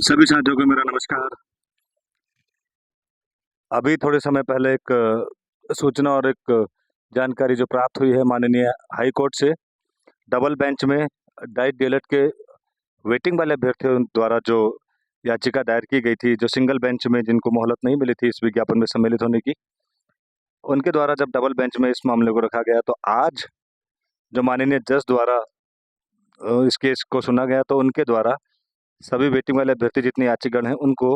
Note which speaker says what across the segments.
Speaker 1: सभी साथियों को मेरा नमस्कार। अभी थोड़े समय पहले एक सूचना और एक जानकारी जो प्राप्त हुई है माननीय हाई कोर्ट से, डबल बेंच में डाइट डीएलएड के वेटिंग वाले अभ्यर्थियों द्वारा जो याचिका दायर की गई थी, जो सिंगल बेंच में जिनको मोहलत नहीं मिली थी इस विज्ञापन में सम्मिलित होने की, उनके द्वारा जब डबल बेंच में इस मामले को रखा गया तो आज जो माननीय जज द्वारा इस केस को सुना गया तो उनके द्वारा सभी वेटिंग वाले अभ्यर्थी जितने याचिकागण हैं उनको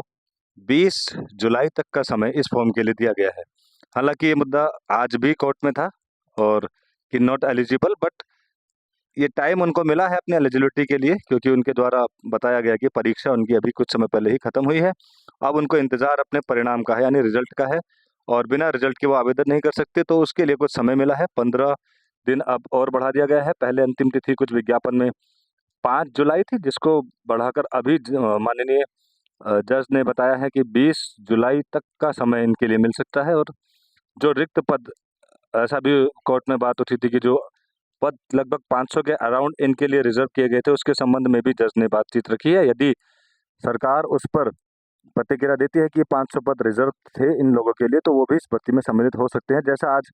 Speaker 1: 20 जुलाई तक का समय इस फॉर्म के लिए दिया गया है। हालांकि ये मुद्दा आज भी कोर्ट में था और कि नॉट एलिजिबल, बट ये टाइम उनको मिला है अपनी एलिजिबिलिटी के लिए, क्योंकि उनके द्वारा बताया गया कि परीक्षा उनकी अभी कुछ समय पहले ही खत्म हुई है। अब उनको इंतजार अपने परिणाम का है, यानी रिजल्ट का है, और बिना रिजल्ट के वो आवेदन नहीं कर सकते। तो उसके लिए कुछ समय मिला है, 15 दिन अब और बढ़ा दिया गया है। पहले अंतिम तिथि कुछ विज्ञापन में 5 जुलाई थी, जिसको बढ़ाकर अभी माननीय जज ने बताया है कि 20 जुलाई तक का समय इनके लिए मिल सकता है। और जो रिक्त पद, ऐसा भी कोर्ट में बात उठी थी कि जो पद लगभग 500 के अराउंड इनके लिए रिजर्व किए गए थे, उसके संबंध में भी जज ने बातचीत रखी है। यदि सरकार उस पर प्रतिक्रिया देती है कि 500 पद रिजर्व थे इन लोगों के लिए, तो वो भी इस भर्ती में सम्मिलित हो सकते हैं, जैसा आज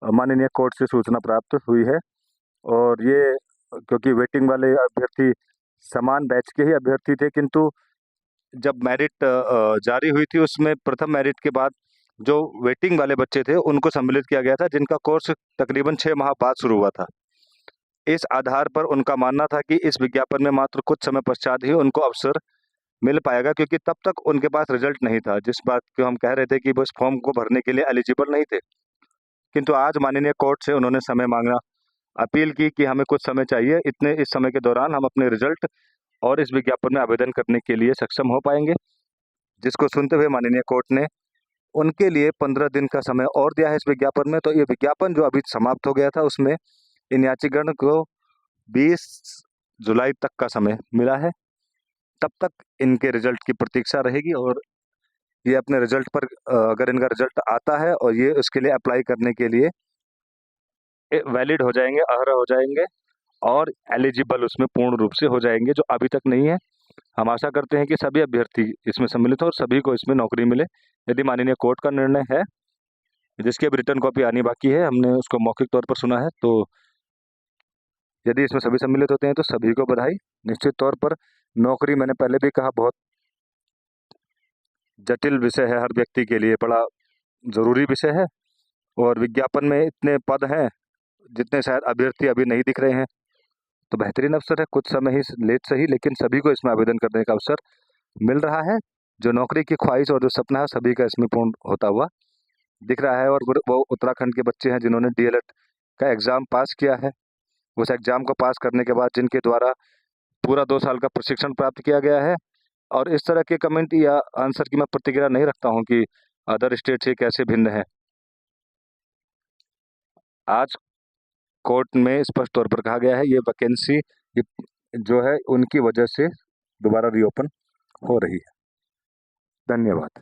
Speaker 1: माननीय कोर्ट से सूचना प्राप्त हुई है। और ये क्योंकि वेटिंग वाले अभ्यर्थी समान बैच के ही अभ्यर्थी थे, किंतु जब मेरिट जारी हुई थी उसमें प्रथम मेरिट के बाद जो वेटिंग वाले बच्चे थे उनको सम्मिलित किया गया था, जिनका कोर्स तकरीबन 6 माह बाद शुरू हुआ था। इस आधार पर उनका मानना था कि इस विज्ञापन में मात्र कुछ समय पश्चात ही उनको अवसर मिल पाएगा, क्योंकि तब तक उनके पास रिजल्ट नहीं था, जिस बात को हम कह रहे थे कि वो इस फॉर्म को भरने के लिए एलिजिबल नहीं थे। किंतु आज माननीय कोर्ट से उन्होंने समय मांगा, अपील की कि हमें कुछ समय चाहिए, इस समय के दौरान हम अपने रिजल्ट और इस विज्ञापन में आवेदन करने के लिए सक्षम हो पाएंगे। जिसको सुनते हुए माननीय कोर्ट ने उनके लिए 15 दिन का समय और दिया है इस विज्ञापन में। तो ये विज्ञापन जो अभी समाप्त हो गया था उसमें इन याचिकागण को 20 जुलाई तक का समय मिला है। तब तक इनके रिजल्ट की प्रतीक्षा रहेगी और ये अपने रिजल्ट पर अगर इनका रिजल्ट आता है और ये उसके लिए अप्लाई करने के लिए वैलिड हो जाएंगे, अर्ह हो जाएंगे और एलिजिबल उसमें पूर्ण रूप से हो जाएंगे, जो अभी तक नहीं है। हम आशा करते हैं कि सभी अभ्यर्थी इसमें सम्मिलित हो और सभी को इसमें नौकरी मिले। यदि माननीय कोर्ट का निर्णय है, जिसकी अब रिटर्न कॉपी आनी बाकी है, हमने उसको मौखिक तौर पर सुना है, तो यदि इसमें सभी सम्मिलित होते हैं तो सभी को बधाई। निश्चित तौर पर नौकरी, मैंने पहले भी कहा, बहुत जटिल विषय है, हर व्यक्ति के लिए बड़ा जरूरी विषय है। और विज्ञापन में इतने पद हैं जितने शायद अभ्यर्थी अभी नहीं दिख रहे हैं, तो बेहतरीन अवसर है, कुछ समय ही लेट सही, लेकिन सभी को इसमें आवेदन करने का अवसर मिल रहा है। जो नौकरी की ख्वाहिश और जो सपना है सभी का इसमें पूर्ण होता हुआ दिख रहा है। और वो उत्तराखंड के बच्चे हैं जिन्होंने डीएलएड का एग्जाम पास किया है। उस एग्जाम को पास करने के बाद जिनके द्वारा पूरा 2 साल का प्रशिक्षण प्राप्त किया गया है। और इस तरह के कमेंट या आंसर की मैं प्रतिक्रिया नहीं रखता हूं कि अदर स्टेट से कैसे भिन्न है। आज कोर्ट में स्पष्ट तौर पर कहा गया है ये वैकेंसी जो है उनकी वजह से दोबारा रीओपन हो रही है। धन्यवाद।